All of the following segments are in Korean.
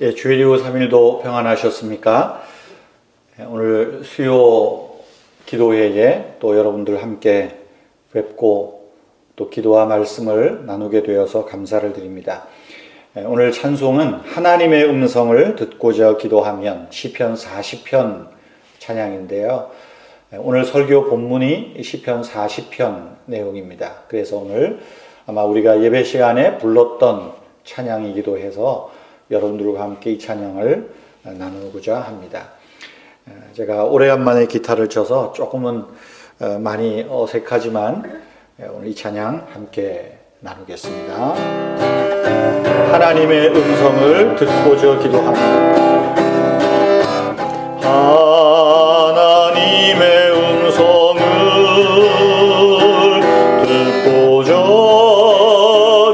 주일 이후 3일도 평안하셨습니까? 오늘 수요 기도회에 또 여러분들 함께 뵙고 또 기도와 말씀을 나누게 되어서 감사를 드립니다. 오늘 찬송은 하나님의 음성을 듣고자 기도하면 시편 40편 찬양인데요. 오늘 설교 본문이 시편 40편 내용입니다. 그래서 오늘 아마 우리가 예배 시간에 불렀던 찬양이기도 해서 여러분들과 함께 이 찬양을 나누고자 합니다. 제가 오래간만에 기타를 쳐서 조금은 많이 어색하지만 오늘 이 찬양 함께 나누겠습니다. 하나님의 음성을 듣고자 기도합니다. 하나님의 음성을 듣고자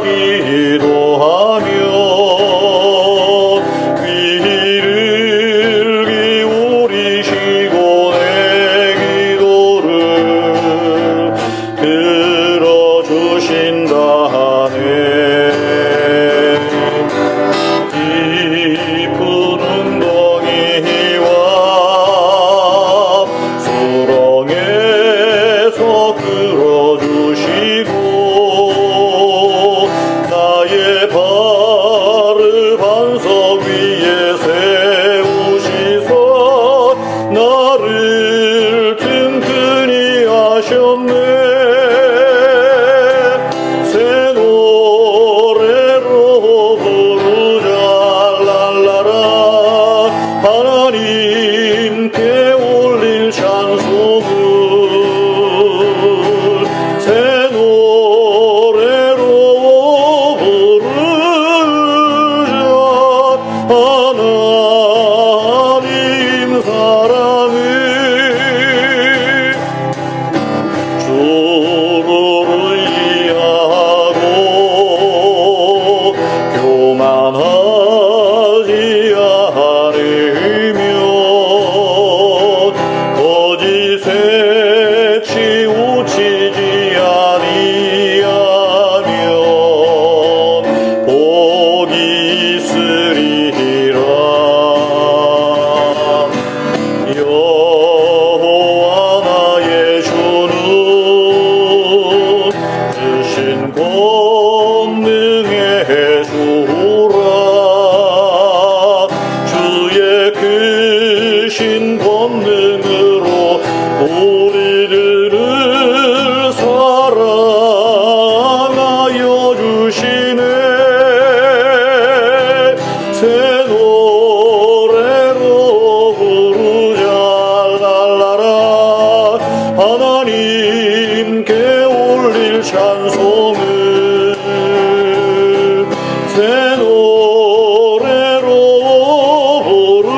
기도하며 귀를 기울이시고 내 기도를 들어주신다 하네. 깊은 웅덩이와 수렁에서 끌어주시고 나의 발을 반석 위에 세우시사 나를 튼튼히 하셨네. 새 노래로 부르자 랄라라. 하나님께 올릴 찬송을 새 노래로 부르자. 하나님 사랑을 주를 의하고 교만하지 않으며 거짓에 치우치지 아니하면 복이 있으리라. 여호와 나의 주는 주신 권능의 주라. 주의 크신 권능으로 우리들을 사랑하여 주시네. 새 노래로 부르자 랄라라. 하나님께 올릴 찬송을 새 노래로 부르자.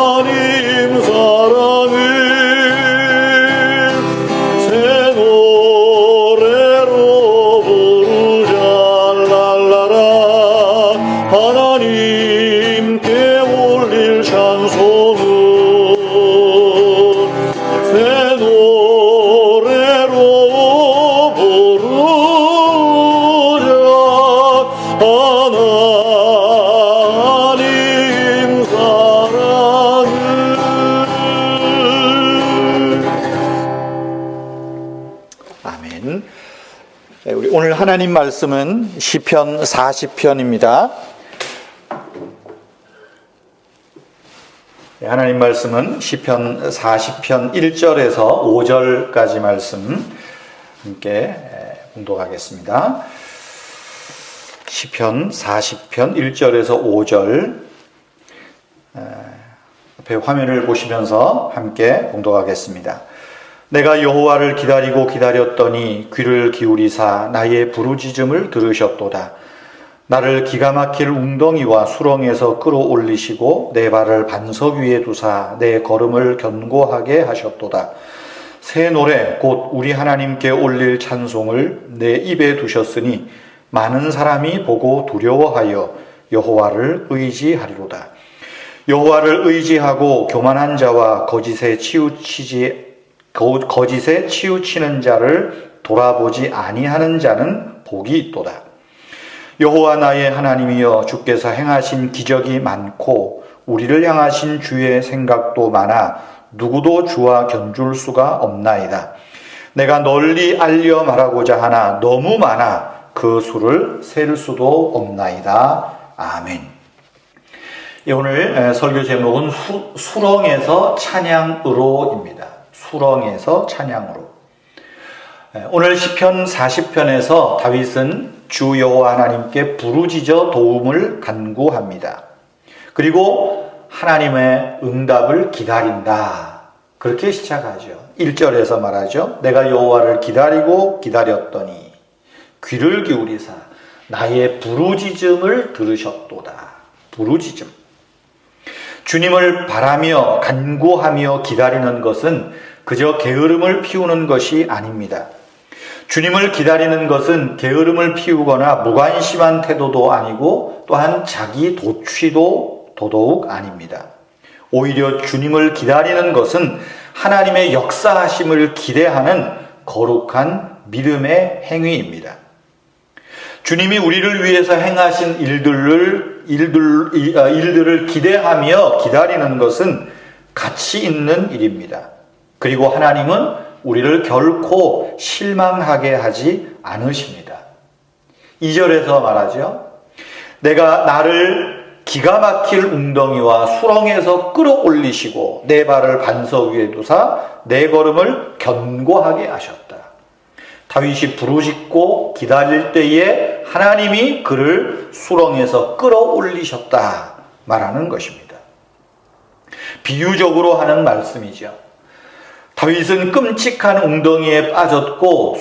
하나님 사랑을 새 노래로 부르자 랄라라. 하나님께 올릴 찬송을 새 노래로 부르자. 하나님 사랑을. 아멘. 우리 오늘 하나님 말씀은 시편 40편입니다. 하나님 말씀은 시편 40편 1절에서 5절까지 말씀 함께 봉독하겠습니다. 시편 40편 1절에서 5절 앞에 화면을 보시면서 함께 봉독하겠습니다. 내가 여호와를 기다리고 기다렸더니 귀를 기울이사 나의 부르짖음을 들으셨도다. 나를 기가 막힐 웅덩이와 수렁에서 끌어올리시고 내 발을 반석 위에 두사 내 걸음을 견고하게 하셨도다. 새 노래 곧 우리 하나님께 올릴 찬송을 내 입에 두셨으니 많은 사람이 보고 두려워하여 여호와를 의지하리로다. 여호와를 의지하고 교만한 자와 거짓에 치우치는 자를 돌아보지 아니하는 자는 복이 있도다. 여호와 나의 하나님이여, 주께서 행하신 기적이 많고 우리를 향하신 주의 생각도 많아 누구도 주와 견줄 수가 없나이다. 내가 널리 알려 말하고자 하나 너무 많아 그 수를 셀 수도 없나이다. 아멘. 오늘 설교 제목은 수렁에서 찬양으로입니다. 수렁에서 찬양으로. 오늘 시편 40편에서 다윗은 주 여호와 하나님께 부르짖어 도움을 간구합니다. 그리고 하나님의 응답을 기다린다. 그렇게 시작하죠. 1절에서 말하죠. 내가 여호와를 기다리고 기다렸더니 귀를 기울이사 나의 부르짖음을 들으셨도다. 부르짖음. 주님을 바라며 간구하며 기다리는 것은 그저 게으름을 피우는 것이 아닙니다. 주님을 기다리는 것은 게으름을 피우거나 무관심한 태도도 아니고 또한 자기 도취도 더더욱 아닙니다. 오히려 주님을 기다리는 것은 하나님의 역사하심을 기대하는 거룩한 믿음의 행위입니다. 주님이 우리를 위해서 행하신 일들을 기대하며 기다리는 것은 가치 있는 일입니다. 그리고 하나님은 우리를 결코 실망하게 하지 않으십니다. 2절에서 말하죠. 내가 나를 기가 막힐 웅덩이와 수렁에서 끌어올리시고 내 발을 반석 위에 두사 내 걸음을 견고하게 하셨다. 다윗이 부르짖고 기다릴 때에 하나님이 그를 수렁에서 끌어올리셨다 말하는 것입니다. 비유적으로 하는 말씀이죠. 다윗은 끔찍한 웅덩이에 빠졌고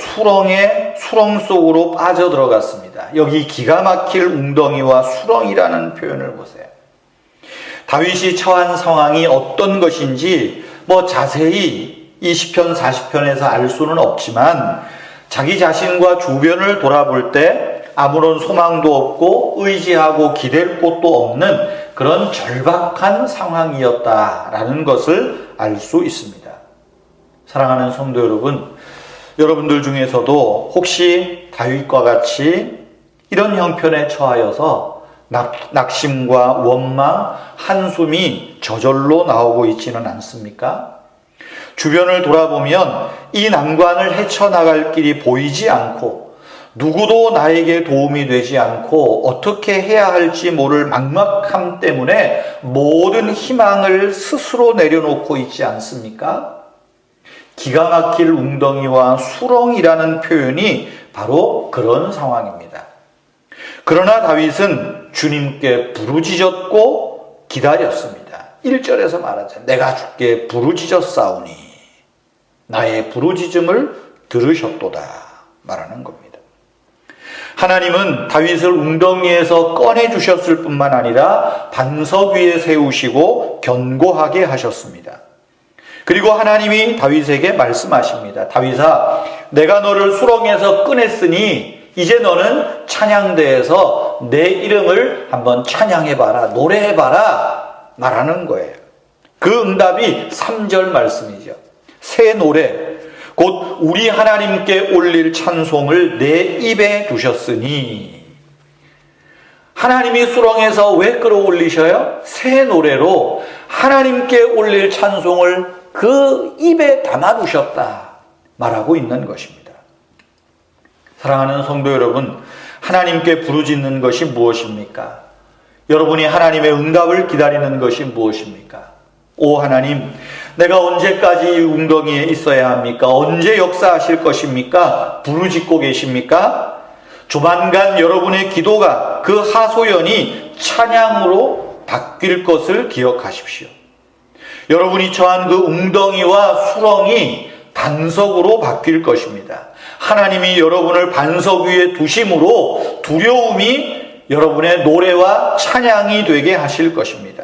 수렁 속으로 빠져들어갔습니다. 여기 기가 막힐 웅덩이와 수렁이라는 표현을 보세요. 다윗이 처한 상황이 어떤 것인지 자세히 이 시편 40편에서 알 수는 없지만 자기 자신과 주변을 돌아볼 때 아무런 소망도 없고 의지하고 기댈 곳도 없는 그런 절박한 상황이었다라는 것을 알 수 있습니다. 사랑하는 성도 여러분, 여러분들 중에서도 혹시 다윗과 같이 이런 형편에 처하여서 낙심과 원망, 한숨이 저절로 나오고 있지는 않습니까? 주변을 돌아보면 이 난관을 헤쳐나갈 길이 보이지 않고 누구도 나에게 도움이 되지 않고 어떻게 해야 할지 모를 막막함 때문에 모든 희망을 스스로 내려놓고 있지 않습니까? 기가 막힐 웅덩이와 수렁이라는 표현이 바로 그런 상황입니다. 그러나 다윗은 주님께 부르짖었고 기다렸습니다. 1절에서 말하자. 내가 주께 부르짖었사오니 나의 부르짖음을 들으셨도다 말하는 겁니다. 하나님은 다윗을 웅덩이에서 꺼내주셨을 뿐만 아니라 반석 위에 세우시고 견고하게 하셨습니다. 그리고 하나님이 다윗에게 말씀하십니다. 다윗아, 내가 너를 수렁에서 꺼냈으니 이제 너는 찬양대에서 내 이름을 한번 찬양해봐라, 노래해봐라 말하는 거예요. 그 응답이 3절 말씀이죠. 새 노래, 곧 우리 하나님께 올릴 찬송을 내 입에 두셨으니. 하나님이 수렁에서 왜 끌어올리셔요? 새 노래로 하나님께 올릴 찬송을 그 입에 담아두셨다 말하고 있는 것입니다. 사랑하는 성도 여러분, 하나님께 부르짖는 것이 무엇입니까? 여러분이 하나님의 응답을 기다리는 것이 무엇입니까? 오 하나님, 내가 언제까지 이 웅덩이에 있어야 합니까? 언제 역사하실 것입니까? 부르짖고 계십니까? 조만간 여러분의 기도가 그 하소연이 찬양으로 바뀔 것을 기억하십시오. 여러분이 처한 그 웅덩이와 수렁이 반석으로 바뀔 것입니다. 하나님이 여러분을 반석 위에 두심으로 두려움이 여러분의 노래와 찬양이 되게 하실 것입니다.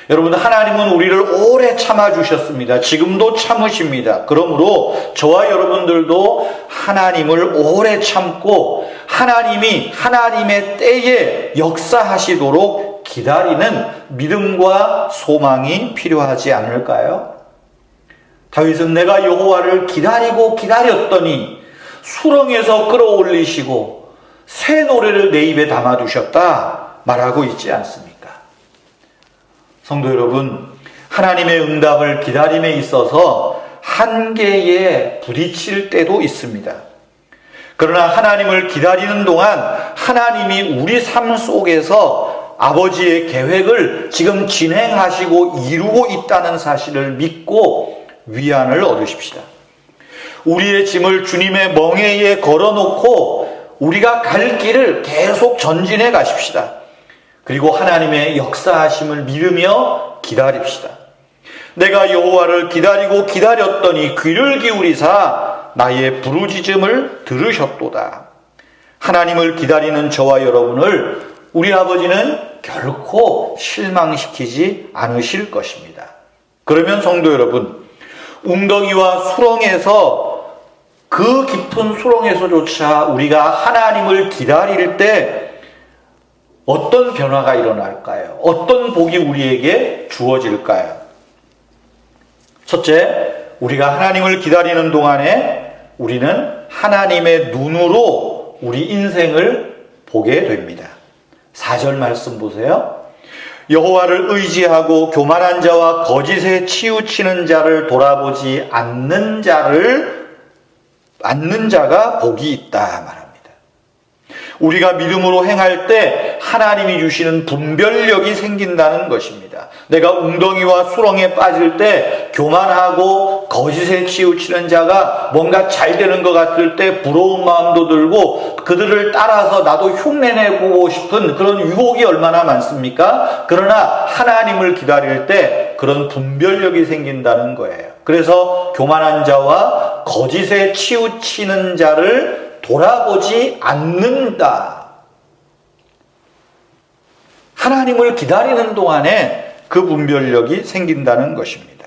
여러분, 하나님은 우리를 오래 참아주셨습니다. 지금도 참으십니다. 그러므로 저와 여러분들도 하나님을 오래 참고 하나님이 하나님의 때에 역사하시도록 기다리는 믿음과 소망이 필요하지 않을까요? 다윗은 내가 여호와를 기다리고 기다렸더니 수렁에서 끌어올리시고 새 노래를 내 입에 담아두셨다 말하고 있지 않습니까? 성도 여러분, 하나님의 응답을 기다림에 있어서 한계에 부딪힐 때도 있습니다. 그러나 하나님을 기다리는 동안 하나님이 우리 삶 속에서 아버지의 계획을 지금 진행하시고 이루고 있다는 사실을 믿고 위안을 얻으십시다. 우리의 짐을 주님의 멍에에 걸어놓고 우리가 갈 길을 계속 전진해 가십시다. 그리고 하나님의 역사하심을 믿으며 기다립시다. 내가 여호와를 기다리고 기다렸더니 귀를 기울이사 나의 부르짖음을 들으셨도다. 하나님을 기다리는 저와 여러분을 우리 아버지는 결코 실망시키지 않으실 것입니다. 그러면 성도 여러분, 웅덩이와 수렁에서 그 깊은 수렁에서조차 우리가 하나님을 기다릴 때 어떤 변화가 일어날까요? 어떤 복이 우리에게 주어질까요? 첫째, 우리가 하나님을 기다리는 동안에 우리는 하나님의 눈으로 우리 인생을 보게 됩니다. 4절 말씀 보세요. 여호와를 의지하고 교만한 자와 거짓에 치우치는 자를 돌아보지 않는 자가 복이 있다 말합니다. 우리가 믿음으로 행할 때 하나님이 주시는 분별력이 생긴다는 것입니다. 내가 웅덩이와 수렁에 빠질 때 교만하고 거짓에 치우치는 자가 뭔가 잘 되는 것 같을 때 부러운 마음도 들고 그들을 따라서 나도 흉내내고 싶은 그런 유혹이 얼마나 많습니까? 그러나 하나님을 기다릴 때 그런 분별력이 생긴다는 거예요. 그래서 교만한 자와 거짓에 치우치는 자를 돌아보지 않는다. 하나님을 기다리는 동안에 그 분별력이 생긴다는 것입니다.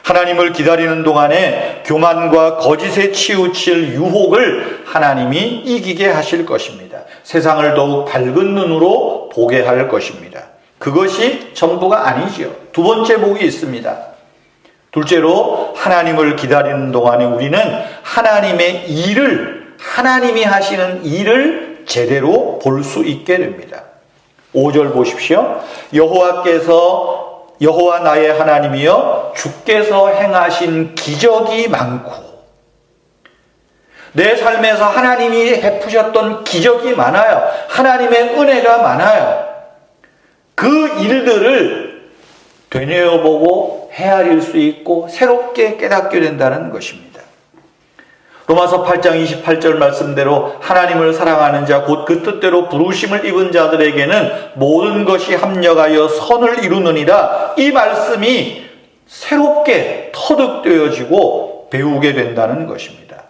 하나님을 기다리는 동안에 교만과 거짓에 치우칠 유혹을 하나님이 이기게 하실 것입니다. 세상을 더욱 밝은 눈으로 보게 할 것입니다. 그것이 전부가 아니지요. 두 번째 복이 있습니다. 둘째로 하나님을 기다리는 동안에 우리는 하나님의 일을, 하나님이 하시는 일을 제대로 볼 수 있게 됩니다. 5절 보십시오. 여호와 나의 하나님이여 주께서 행하신 기적이 많고, 내 삶에서 하나님이 베푸셨던 기적이 많아요. 하나님의 은혜가 많아요. 그 일들을 되뇌어보고 헤아릴 수 있고 새롭게 깨닫게 된다는 것입니다. 로마서 8장 28절 말씀대로 하나님을 사랑하는 자 곧 그 뜻대로 부르심을 입은 자들에게는 모든 것이 합력하여 선을 이루느니라. 이 말씀이 새롭게 터득되어지고 배우게 된다는 것입니다.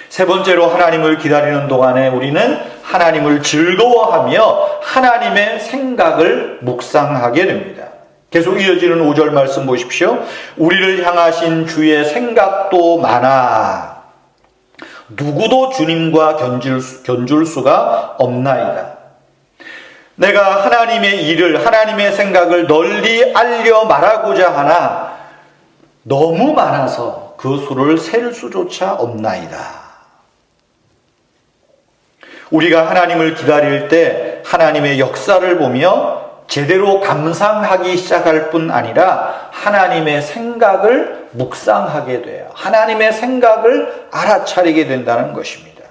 세 번째로 하나님을 기다리는 동안에 우리는 하나님을 즐거워하며 하나님의 생각을 묵상하게 됩니다. 계속 이어지는 5절 말씀 보십시오. 우리를 향하신 주의 생각도 많아 누구도 주님과 견줄 수가 없나이다. 내가 하나님의 일을, 하나님의 생각을 널리 알려 말하고자 하나 너무 많아서 그 수를 셀 수조차 없나이다. 우리가 하나님을 기다릴 때 하나님의 역사를 보며 제대로 감상하기 시작할 뿐 아니라 하나님의 생각을 묵상하게 돼요. 하나님의 생각을 알아차리게 된다는 것입니다.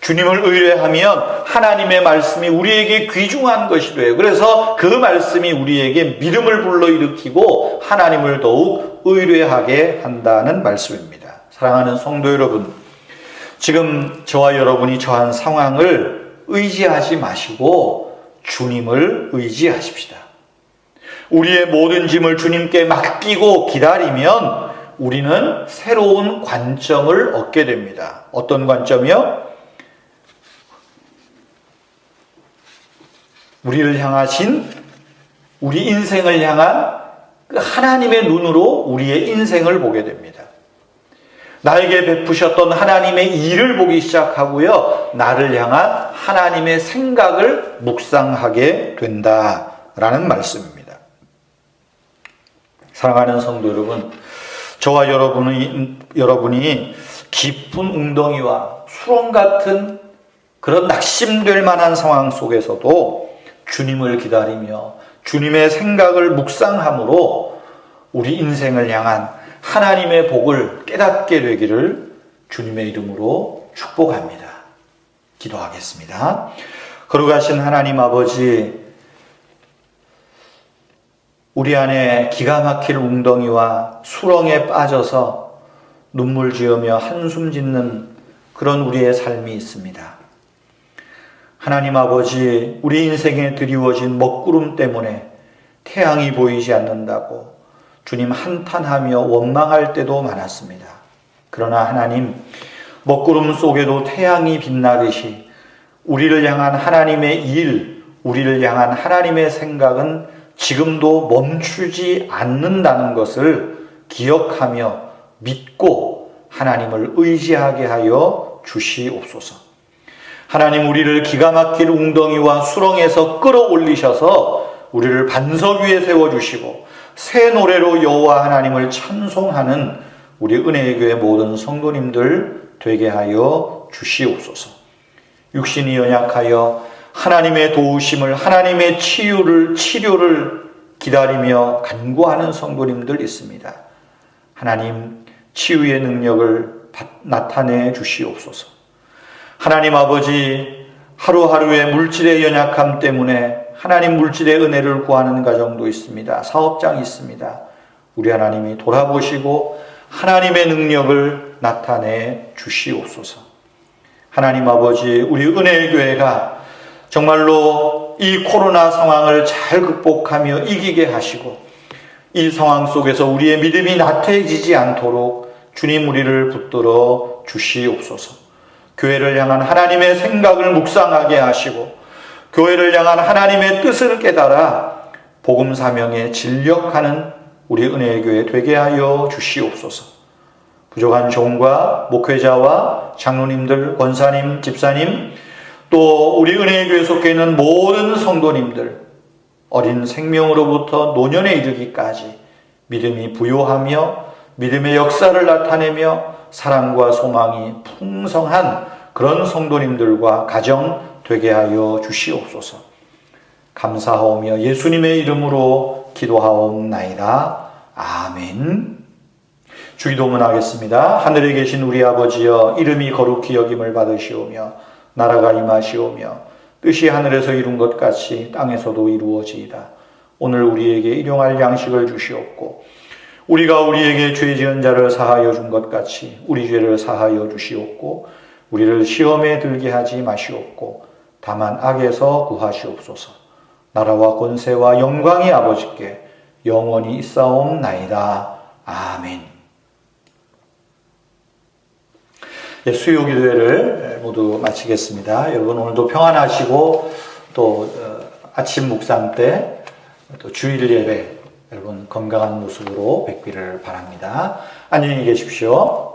주님을 의뢰하면 하나님의 말씀이 우리에게 귀중한 것이 돼요. 그래서 그 말씀이 우리에게 믿음을 불러일으키고 하나님을 더욱 의뢰하게 한다는 말씀입니다. 사랑하는 성도 여러분, 지금 저와 여러분이 처한 상황을 의지하지 마시고 주님을 의지하십시다. 우리의 모든 짐을 주님께 맡기고 기다리면 우리는 새로운 관점을 얻게 됩니다. 어떤 관점이요? 우리를 향하신, 우리 인생을 향한 그 하나님의 눈으로 우리의 인생을 보게 됩니다. 나에게 베푸셨던 하나님의 일을 보기 시작하고요, 나를 향한 하나님의 생각을 묵상하게 된다라는 말씀입니다. 사랑하는 성도 여러분, 저와 여러분이 깊은 웅덩이와 수렁 같은 그런 낙심될 만한 상황 속에서도 주님을 기다리며 주님의 생각을 묵상함으로 우리 인생을 향한 하나님의 복을 깨닫게 되기를 주님의 이름으로 축복합니다. 기도하겠습니다. 거룩하신 하나님 아버지, 우리 안에 기가 막힐 웅덩이와 수렁에 빠져서 눈물 지으며 한숨 짓는 그런 우리의 삶이 있습니다. 하나님 아버지, 우리 인생에 드리워진 먹구름 때문에 태양이 보이지 않는다고 주님 한탄하며 원망할 때도 많았습니다. 그러나 하나님, 먹구름 속에도 태양이 빛나듯이 우리를 향한 하나님의 일, 우리를 향한 하나님의 생각은 지금도 멈추지 않는다는 것을 기억하며 믿고 하나님을 의지하게 하여 주시옵소서. 하나님, 우리를 기가 막힐 웅덩이와 수렁에서 끌어올리셔서 우리를 반석 위에 세워주시고 새 노래로 여호와 하나님을 찬송하는 우리 은혜의 교회 모든 성도님들 되게 하여 주시옵소서. 육신이 연약하여 하나님의 도우심을, 하나님의 치료를 기다리며 간구하는 성도님들 있습니다. 하나님, 치유의 능력을 나타내 주시옵소서. 하나님 아버지, 하루하루의 물질의 연약함 때문에 하나님 물질의 은혜를 구하는 가정도 있습니다. 사업장이 있습니다. 우리 하나님이 돌아보시고 하나님의 능력을 나타내 주시옵소서. 하나님 아버지, 우리 은혜의 교회가 정말로 이 코로나 상황을 잘 극복하며 이기게 하시고 이 상황 속에서 우리의 믿음이 나태해지지 않도록 주님 우리를 붙들어 주시옵소서. 교회를 향한 하나님의 생각을 묵상하게 하시고 교회를 향한 하나님의 뜻을 깨달아 복음 사명에 진력하는 우리 은혜의 교회 되게 하여 주시옵소서. 부족한 종과 목회자와 장로님들, 권사님, 집사님, 또 우리 은혜의 교회 속해 있는 모든 성도님들, 어린 생명으로부터 노년에 이르기까지 믿음이 부요하며 믿음의 역사를 나타내며 사랑과 소망이 풍성한 그런 성도님들과 가정 되게 하여 주시옵소서. 감사하오며 예수님의 이름으로 기도하옵나이다. 아멘. 주기도문 하겠습니다. 하늘에 계신 우리 아버지여, 이름이 거룩히 여김을 받으시오며 나라가 임하시오며 뜻이 하늘에서 이룬 것 같이 땅에서도 이루어지이다. 오늘 우리에게 일용할 양식을 주시옵고 우리가 우리에게 죄 지은 자를 사하여 준 것 같이 우리 죄를 사하여 주시옵고 우리를 시험에 들게 하지 마시옵고 다만 악에서 구하시옵소서. 나라와 권세와 영광이 아버지께 영원히 있사옵나이다. 아멘. 수요 기도회를 모두 마치겠습니다. 여러분 오늘도 평안하시고 또 아침 묵상 때 또 주일 예배 여러분 건강한 모습으로 뵙기를 바랍니다. 안녕히 계십시오.